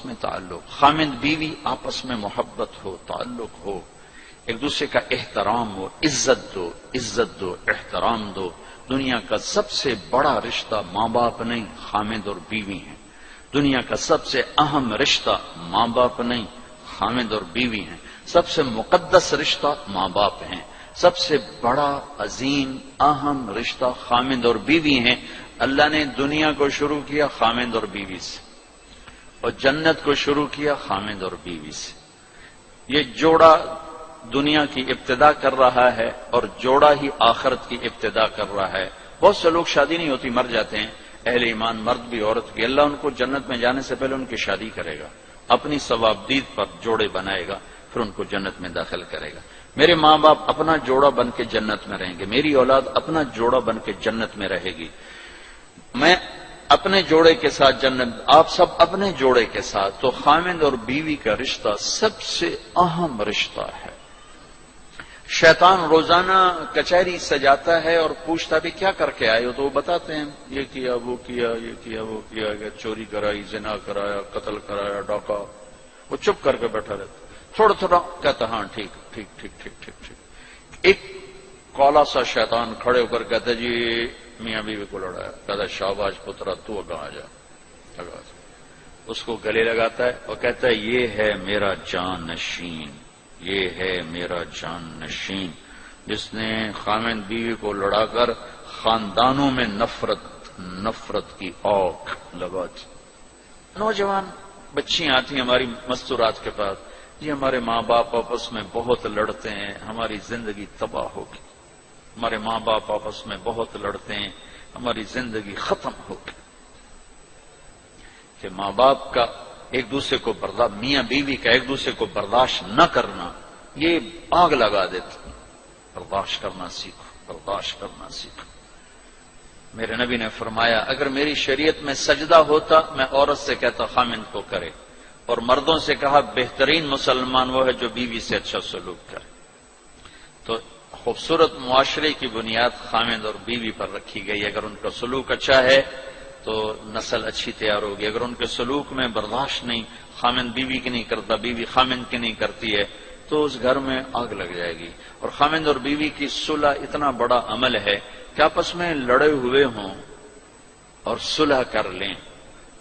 میں تعلق، خامند بیوی آپس میں محبت ہو، تعلق ہو، ایک دوسرے کا احترام ہو، عزت دو، احترام دو۔ دنیا کا سب سے بڑا رشتہ ماں باپ نہیں، خامند اور بیوی ہیں۔ دنیا کا سب سے اہم رشتہ ماں باپ نہیں، خامند اور بیوی ہیں۔ سب سے مقدس رشتہ ماں باپ ہیں۔ سب سے بڑا عظیم اہم رشتہ خامند اور بیوی ہیں۔ اللہ نے دنیا کو شروع کیا خامند اور بیوی سے، اور جنت کو شروع کیا خامند اور بیوی سے۔ یہ جوڑا دنیا کی ابتدا کر رہا ہے اور جوڑا ہی آخرت کی ابتدا کر رہا ہے۔ بہت سے لوگ شادی نہیں ہوتی مر جاتے ہیں، اہل ایمان مرد بھی عورت بھی، اللہ ان کو جنت میں جانے سے پہلے ان کی شادی کرے گا، اپنی ثوابدید پر جوڑے بنائے گا، پھر ان کو جنت میں داخل کرے گا۔ میرے ماں باپ اپنا جوڑا بن کے جنت میں رہیں گے، میری اولاد اپنا جوڑا بن کے جنت میں رہے گی، میں اپنے جوڑے کے ساتھ جنت، آپ سب اپنے جوڑے کے ساتھ۔ تو خامند اور بیوی کا رشتہ سب سے اہم رشتہ ہے۔ شیطان روزانہ کچہری سجاتا ہے اور پوچھتا بھی کیا کر کے آئے ہو، تو وہ بتاتے ہیں یہ کیا وہ کیا، یہ کیا وہ کیا، چوری کرائی، زنا کرایا، قتل کرایا، ڈاکہ۔ وہ چپ کر کے بیٹھا رہتا، تھوڑا تھوڑا کہتا ہاں ٹھیک ٹھیک ٹھیک ٹھیک ٹھیک ٹھیک۔ ایک کالا سا شیطان کھڑے ہو کر کہتا جی میاں بیوی کو لڑایا، کہتا شاباش پترا تو اگاں آ جا، اس کو گلے لگاتا ہے اور کہتا ہے یہ ہے میرا جان نشین، یہ ہے میرا جان نشین، جس نے خامند بیوی کو لڑا کر خاندانوں میں نفرت کی آگ لگا دی۔ نوجوان بچیاں آتی ہیں ہماری مستورات کے پاس، جی ہمارے ماں باپ آپس میں بہت لڑتے ہیں، ہماری زندگی تباہ ہوگی، ہمارے ماں باپ آپس میں بہت لڑتے ہیں، ہماری زندگی ختم ہوگی۔ کہ ماں باپ کا ایک دوسرے کو میاں بیوی کا ایک دوسرے کو برداشت نہ کرنا یہ آگ لگا دیتا۔ برداشت کرنا سیکھو، برداشت کرنا سیکھو۔ میرے نبی نے فرمایا اگر میری شریعت میں سجدہ ہوتا میں عورت سے کہتا خامند کو کرے، اور مردوں سے کہا بہترین مسلمان وہ ہے جو بیوی سے اچھا سلوک کرے۔ تو خوبصورت معاشرے کی بنیاد خامند اور بیوی پر رکھی گئی۔ اگر ان کا سلوک اچھا ہے تو نسل اچھی تیار ہوگی، اگر ان کے سلوک میں برداشت نہیں، خامند بیوی کی نہیں کرتا، بیوی خامند کی نہیں کرتی ہے، تو اس گھر میں آگ لگ جائے گی۔ اور خامند اور بیوی کی صلح اتنا بڑا عمل ہے کہ آپس میں لڑے ہوئے ہوں اور صلح کر لیں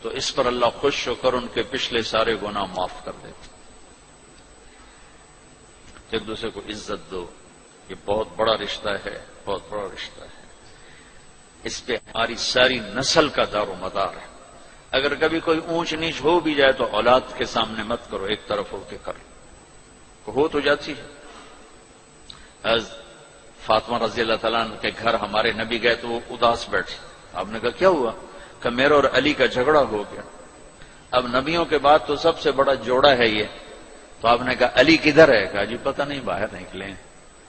تو اس پر اللہ خوش ہو کر ان کے پچھلے سارے گناہ معاف کر دیتے۔ ایک دوسرے کو عزت دو، یہ بہت بڑا رشتہ ہے، بہت بڑا رشتہ ہے۔ اس پہ ہماری ساری نسل کا دار و مدار ہے۔ اگر کبھی کوئی اونچ نیچ ہو بھی جائے تو اولاد کے سامنے مت کرو، ایک طرف ہو کے کرو، ہو تو جاتی ہے۔ فاطمہ رضی اللہ تعالیٰ عنہ کے گھر ہمارے نبی گئے تو وہ اداس بیٹھے، آپ نے کہا کیا ہوا؟ کہ میرا اور علی کا جھگڑا ہو گیا۔ اب نبیوں کے بعد تو سب سے بڑا جوڑا ہے یہ، تو آپ نے کہا علی کدھر ہے؟ کہا جی پتہ نہیں، باہر نکلے ہیں۔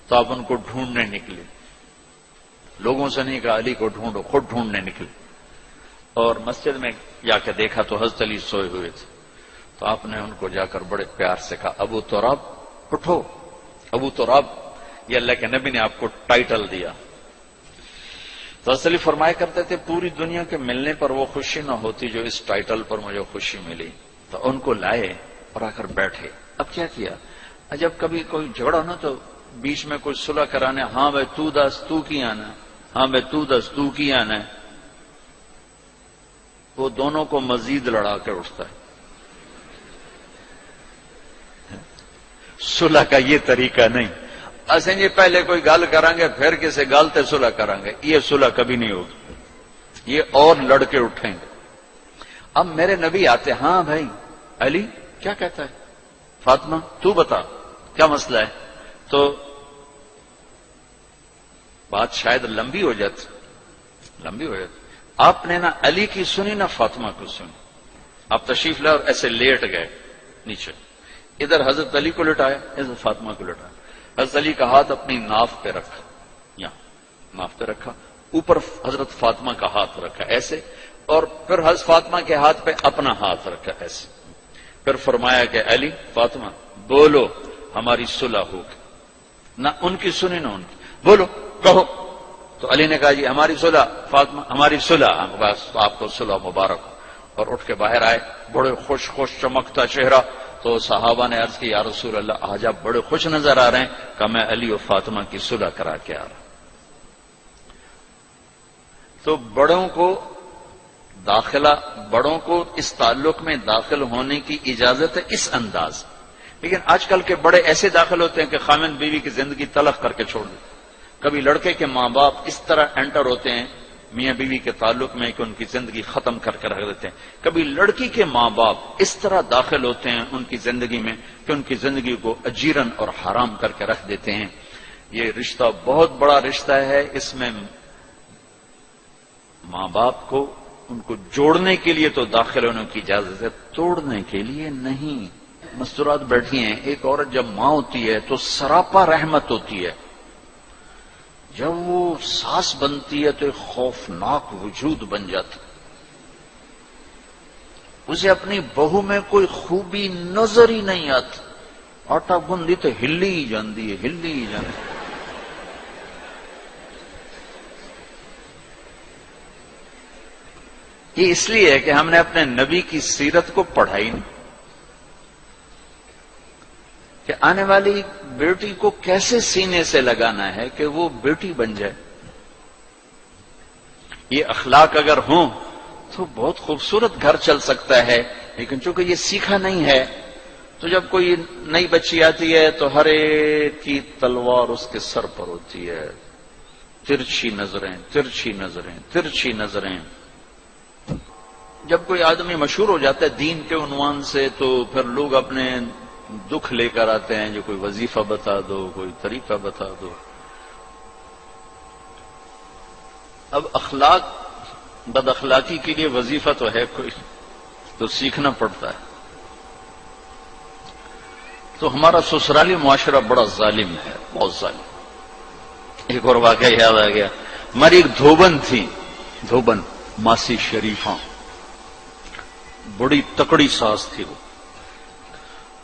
تو آپ ان کو ڈھونڈنے نکلے، لوگوں سے نہیں کہا علی کو ڈھونڈو، خود ڈھونڈنے نکلے، اور مسجد میں جا کے دیکھا تو حضرت علی سوئے ہوئے تھے۔ تو آپ نے ان کو جا کر بڑے پیار سے کہا ابو تراب اٹھو، ابو تراب، یہ اللہ کے نبی نے آپ کو ٹائٹل دیا۔ تو حضرت علی فرمایا کرتے تھے پوری دنیا کے ملنے پر وہ خوشی نہ ہوتی جو اس ٹائٹل پر مجھے خوشی ملی۔ تو ان کو لائے اور آ کر بیٹھے۔ اب کیا کیا؟ جب کبھی کوئی جھگڑا نا تو بیچ میں کوئی صلح کرانے، ہاں بھائی تو دس تو کی آنا، ہاں بھائی تو دس تو کی آنا ہے، وہ دونوں کو مزید لڑا کے اٹھتا ہے۔ صلح کا یہ طریقہ نہیں، اسیں جی پہلے کوئی گل کریں گے پھر کسی گل تے صلح کریں گے، یہ صلح کبھی نہیں ہوگی، یہ اور لڑ کے اٹھیں گے۔ اب میرے نبی آتے، ہاں بھائی علی کیا کہتا ہے؟ فاطمہ تو بتا کیا مسئلہ ہے؟ تو بات شاید لمبی ہو جاتی۔ آپ نے نہ علی کی سنی نہ فاطمہ کو سنی، آپ تشریف لائے اور ایسے لیٹ گئے نیچے، ادھر حضرت علی کو لٹایا، ادھر فاطمہ کو لٹایا۔ حضرت علی کا ہاتھ اپنی ناف پہ رکھا، یہاں ناف پہ رکھا، اوپر حضرت فاطمہ کا ہاتھ رکھا ایسے، اور پھر حضرت فاطمہ کے ہاتھ پہ اپنا ہاتھ رکھا ایسے، پھر فرمایا کہ علی فاطمہ بولو ہماری صلح ہوگی، نہ ان کی سنی نہ ان کی، بولو کہو۔ تو علی نے کہا جی ہماری صلح، فاطمہ ہماری صلح، بس آپ کو صلح مبارک ہو۔ اور اٹھ کے باہر آئے، بڑے خوش چمکتا چہرہ. تو صحابہ نے عرض کی یا رسول اللہ آج آپ بڑے خوش نظر آ رہے ہیں. کہ میں علی و فاطمہ کی صلح کرا کے آ رہا ہوں. تو بڑوں کو اس تعلق میں داخل ہونے کی اجازت ہے اس انداز. لیکن آج کل کے بڑے ایسے داخل ہوتے ہیں کہ خاوند بیوی کی زندگی تلخ کر کے چھوڑ دیتے. کبھی لڑکے کے ماں باپ اس طرح انٹر ہوتے ہیں میاں بیوی کے تعلق میں کہ ان کی زندگی ختم کر کے رکھ دیتے ہیں. کبھی لڑکی کے ماں باپ اس طرح داخل ہوتے ہیں ان کی زندگی میں کہ ان کی زندگی کو اجیرن اور حرام کر کے رکھ دیتے ہیں. یہ رشتہ بہت بڑا رشتہ ہے. اس میں ماں باپ کو ان کو جوڑنے کے لیے تو داخل ہونے کی اجازت ہے، توڑنے کے لیے نہیں. مستورات بیٹھی ہیں، ایک عورت جب ماں ہوتی ہے تو سراپا رحمت ہوتی ہے. جب وہ ساس بنتی ہے تو ایک خوفناک وجود بن جاتا. اسے اپنی بہو میں کوئی خوبی نظر ہی نہیں آتی. آٹا گندی تو ہلی ہی جاندی ہے، ہلی ہی جاندی. یہ اس لیے ہے کہ ہم نے اپنے نبی کی سیرت کو پڑھائی نہیں کہ آنے والی بیٹی کو کیسے سینے سے لگانا ہے کہ وہ بیٹی بن جائے. یہ اخلاق اگر ہوں تو بہت خوبصورت گھر چل سکتا ہے. لیکن چونکہ یہ سیکھا نہیں ہے تو جب کوئی نئی بچی آتی ہے تو ہر ایک کی تلوار اس کے سر پر ہوتی ہے. ترچھی نظریں، ترچھی نظریں، ترچھی نظریں. جب کوئی آدمی مشہور ہو جاتا ہے دین کے عنوان سے تو پھر لوگ اپنے دکھ لے کر آتے ہیں. جو کوئی وظیفہ بتا دو، کوئی طریقہ بتا دو. اب بد اخلاقی کے لیے وظیفہ تو ہے کوئی، تو سیکھنا پڑتا ہے. تو ہمارا سسرالی معاشرہ بڑا ظالم ہے، بہت ظالم. ایک اور واقعہ یاد آ گیا. ہماری ایک دھوبن تھی، دھوبن ماسی شریفہ، بڑی تکڑی ساس تھی.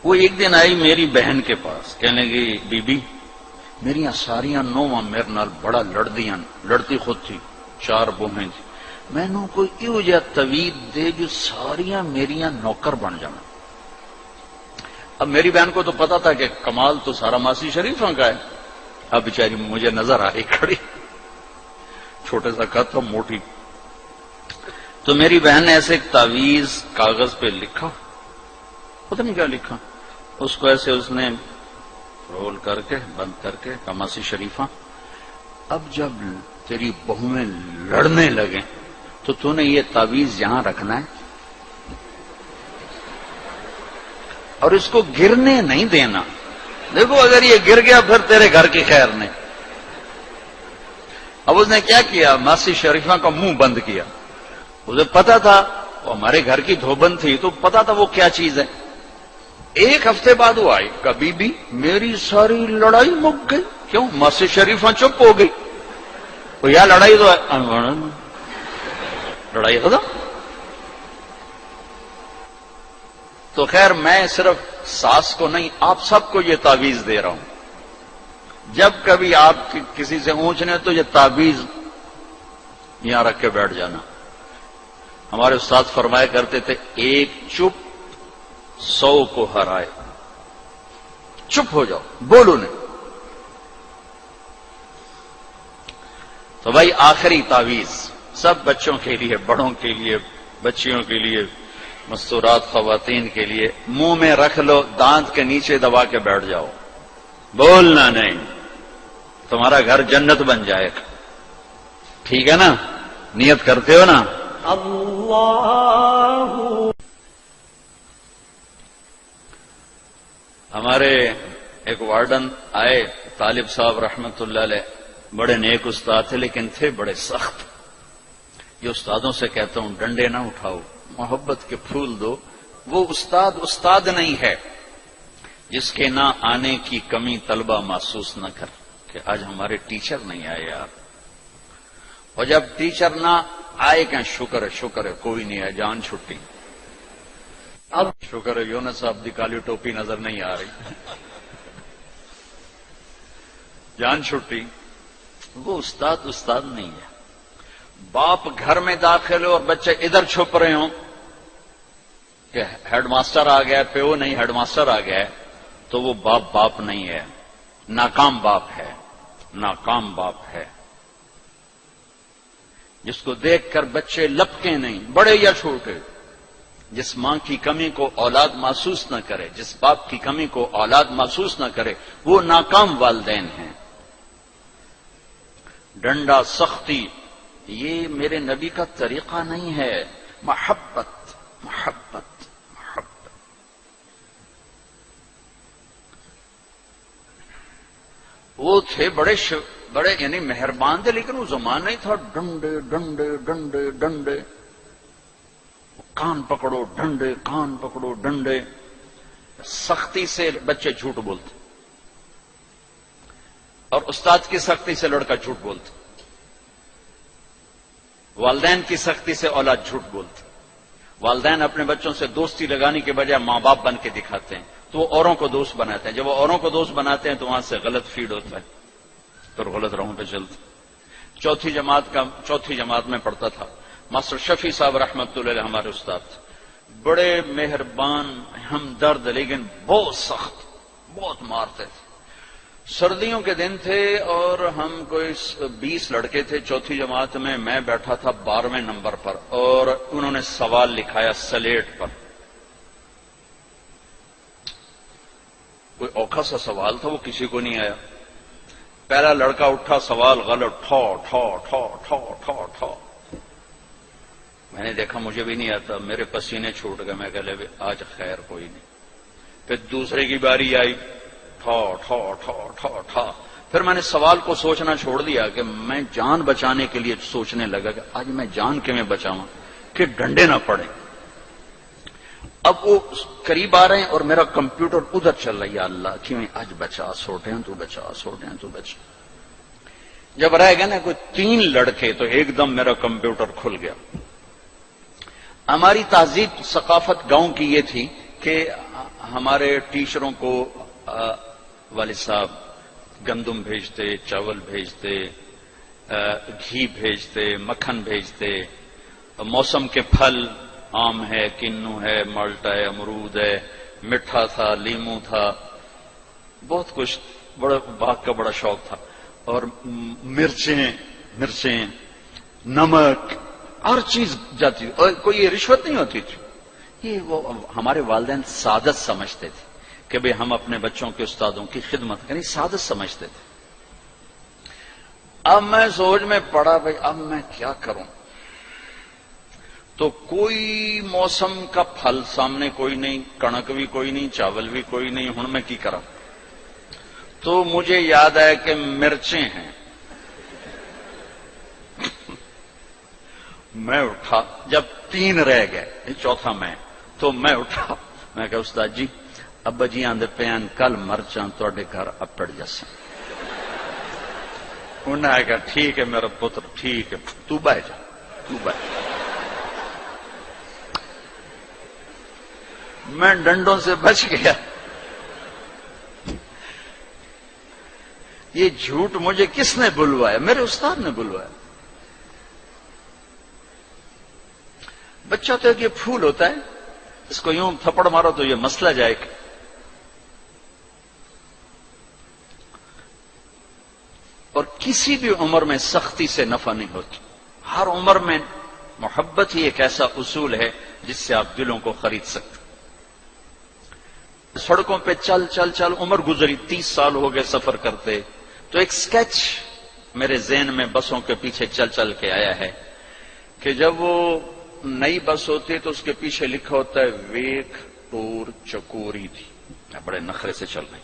وہ ایک دن آئی میری بہن کے پاس، کہنے لگی بی بی میری ساریاں نوواں میرے نال بڑا لڑدیاں، لڑتی خود تھی، 4 بوہیں تھی. میں نو کوئی ایو جہا توید دے جو ساریاں میریاں نوکر بن جانا. اب میری بہن کو تو پتا تھا کہ کمال تو سارا ماسی شریفہ کا ہے. اب بیچاری مجھے نظر آ رہی کھڑی، چھوٹے سا قد تھا، موٹی. تو میری بہن نے ایسے ایک تعویذ کاغذ پہ لکھا، پتہ نہیں کیا لکھا. اس کو ایسے اس نے رول کر کے بند کر کے کماسی شریفہ اب جب تیری بہویں لڑنے لگے تو نے یہ تعویذ یہاں رکھنا ہے اور اس کو گرنے نہیں دینا. دیکھو اگر یہ گر گیا پھر تیرے گھر کی خیر نہیں. اب اس نے کیا کیا، ماسی شریفہ کا منہ بند کیا. اسے پتا تھا وہ ہمارے گھر کی دھوبن تھی تو پتا تھا وہ کیا چیز ہے. 1 ہفتے بعد وہ آئی، کبھی بھی میری ساری لڑائی مک گئی. کیوں؟ ماسی شریفہ چپ ہو گئی. وہ یا لڑائی تو لڑائی ہوتا. تو خیر میں صرف ساس کو نہیں آپ سب کو یہ تعویذ دے رہا ہوں. جب کبھی آپ کسی سے اونچنے تو یہ تعویذ یہاں رکھ کے بیٹھ جانا. ہمارے استاد فرمایا کرتے تھے 1 چپ 100 کو ہرائے. چپ ہو جاؤ، بولو نہیں. تو بھائی آخری تعویذ سب بچوں کے لیے، بڑوں کے لیے، بچیوں کے لیے، مستورات خواتین کے لیے. منہ میں رکھ لو، دانت کے نیچے دبا کے بیٹھ جاؤ، بولنا نہیں. تمہارا گھر جنت بن جائے گا. ٹھیک ہے نا؟ نیت کرتے ہو نا؟ اللہ. ہمارے ایک وارڈن آئے، طالب صاحب رحمت اللہ علیہ، بڑے نیک استاد تھے لیکن تھے بڑے سخت. یہ استادوں سے کہتا ہوں ڈنڈے نہ اٹھاؤ، محبت کے پھول دو. وہ استاد نہیں ہے جس کے نہ آنے کی کمی طلبہ محسوس نہ کر کہ آج ہمارے ٹیچر نہیں آئے یار. اور جب ٹیچر نہ آئے کہ شکر ہے کوئی نہیں ہے، جان چھٹی. اب شکر ہے یونس صاحب دی کالی ٹوپی نظر نہیں آ رہی، جان چھٹی. وہ استاد نہیں ہے. باپ گھر میں داخل ہو اور بچے ادھر چھپ رہے ہوں کہ ہیڈ ماسٹر آ گیا، پیو نہیں ہیڈ ماسٹر آ گیا تو وہ باپ نہیں ہے، ناکام باپ ہے، ناکام باپ ہے، جس کو دیکھ کر بچے لپکیں نہیں، بڑے یا چھوٹے، جس ماں کی کمی کو اولاد محسوس نہ کرے، جس باپ کی کمی کو اولاد محسوس نہ کرے، وہ ناکام والدین ہیں۔ ڈنڈا، سختی، یہ میرے نبی کا طریقہ نہیں ہے۔ محبت، محبت، محبت۔ وہ تھے بڑے یعنی مہربان تھے، لیکن وہ زمانہ ہی تھا ڈنڈے ڈنڈے ڈنڈے ڈنڈے، کان پکڑو ڈنڈے، کان پکڑو ڈنڈے۔ سختی سے بچے جھوٹ بولتے، اور استاد کی سختی سے لڑکا جھوٹ بولتا، والدین کی سختی سے اولاد جھوٹ بولتی۔ والدین اپنے بچوں سے دوستی لگانے کے بجائے ماں باپ بن کے دکھاتے ہیں، تو وہ اوروں کو دوست بناتے ہیں۔ جب وہ اوروں کو دوست بناتے ہیں تو وہاں سے غلط فیڈ ہوتا ہے، پھر غلط راہوں پہ چلتے۔ چوتھی جماعت میں پڑھتا تھا، ماسٹر شفیع صاحب رحمت اللہ علیہ ہمارے استاد تھے، بڑے مہربان، ہمدرد، لیکن بہت سخت، بہت مارتے تھے۔ سردیوں کے دن تھے اور ہم کوئی 20 لڑکے تھے چوتھی جماعت میں، میں بیٹھا تھا 12ویں نمبر پر، اور انہوں نے سوال لکھایا سلیٹ پر۔ کوئی اوکھا سا سوال تھا، وہ کسی کو نہیں آیا۔ پہلا لڑکا اٹھا، سوال غلط، ٹھو ٹھو ٹھو ٹھو ٹھو ٹھو۔ میں نے دیکھا مجھے بھی نہیں آتا، میرے پسینے چھوٹ گئے، میں کہہ لے آج خیر کوئی نہیں۔ پھر دوسرے کی باری آئی، ٹھو ٹھو ٹھو ٹھو ٹھو۔ پھر میں نے سوال کو سوچنا چھوڑ دیا کہ میں جان بچانے کے لیے سوچنے لگا کہ آج میں جان کیویں بچاؤں کہ ڈنڈے نہ پڑیں۔ اب وہ قریب آ رہے ہیں اور میرا کمپیوٹر ادھر چل رہا ہے، یا اللہ کیویں آج بچا، سوٹیں تو بچا، سوٹیں تو بچا۔ جب رہ گئے نا کوئی 3 لڑکے تو ایک دم میرا کمپیوٹر کھل گیا۔ ہماری تہذیب ثقافت گاؤں کی یہ تھی کہ ہمارے ٹیچروں کو والد صاحب گندم بھیجتے، چاول بھیجتے، گھی بھیجتے، مکھن بھیجتے، موسم کے پھل، آم ہے، کنو ہے، مالٹا ہے، امرود ہے، میٹھا تھا، لیمو تھا، بہت کچھ، بڑا باغ کا بڑا شوق تھا، اور مرچیں، نمک، ہر چیز جاتی تھی، اور کوئی یہ رشوت نہیں ہوتی تھی۔ یہ وہ ہمارے والدین سعادت سمجھتے تھے کہ بھئی ہم اپنے بچوں کے استادوں کی خدمت کریں، سعادت سمجھتے تھے۔ اب میں سوچ میں پڑا بھئی اب میں کیا کروں، تو کوئی موسم کا پھل سامنے کوئی نہیں، کنک بھی کوئی نہیں، چاول بھی کوئی نہیں، ہن میں کی کرا؟ تو مجھے یاد آیا کہ مرچیں ہیں۔ میں اٹھا، جب 3 رہ گئے، چوتھا میں، تو میں اٹھا، میں کہا استاد جی ابا جی آندے پیان کل مرچاں تواڈے گھر اپڑ جسن۔ انہوں نے کہا ٹھیک ہے میرا پتر، ٹھیک ہے، تو بہ جا، تو بہ جا۔ میں ڈنڈوں سے بچ گیا۔ یہ جھوٹ مجھے کس نے بلوایا؟ میرے استاد نے بلوایا۔ بچہ تو ایک یہ پھول ہوتا ہے، اس کو یوں تھپڑ مارو تو یہ مسئلہ جائے گا۔ اور کسی بھی عمر میں سختی سے نفع نہیں ہوتی، ہر عمر میں محبت ہی ایک ایسا اصول ہے جس سے آپ دلوں کو خرید سکتے۔ سڑکوں پہ چل چل چل عمر گزری، 30 سال ہو گئے سفر کرتے، تو ایک سکیچ میرے ذہن میں بسوں کے پیچھے چل چل کے آیا ہے کہ جب وہ نئی بس ہوتی ہے تو اس کے پیچھے لکھا ہوتا ہے ویک ٹور چکوری تھی، بڑے نخرے سے چل رہی۔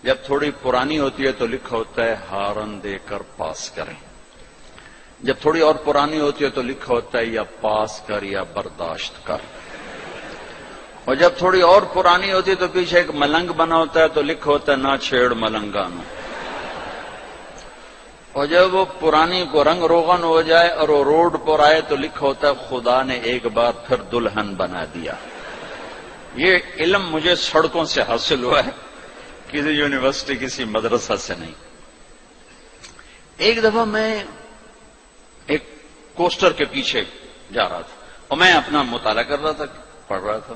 جب تھوڑی پرانی ہوتی ہے تو لکھا ہوتا ہے ہارن دے کر پاس کریں۔ جب تھوڑی اور پرانی ہوتی ہے تو لکھا ہوتا ہے یا پاس کر یا برداشت کر۔ اور جب تھوڑی اور پرانی ہوتی ہے تو پیچھے ایک ملنگ بنا ہوتا ہے تو لکھا ہوتا ہے نہ چھیڑ ملنگانو۔ اور جب وہ پرانی کو رنگ روغن ہو جائے اور وہ روڈ پر آئے تو لکھا ہوتا ہے خدا نے ایک بار پھر دلہن بنا دیا۔ یہ علم مجھے سڑکوں سے حاصل ہوا ہے، کسی یونیورسٹی کسی مدرسہ سے نہیں۔ ایک دفعہ میں ایک کوسٹر کے پیچھے جا رہا تھا اور میں اپنا مطالعہ کر رہا تھا، پڑھ رہا تھا،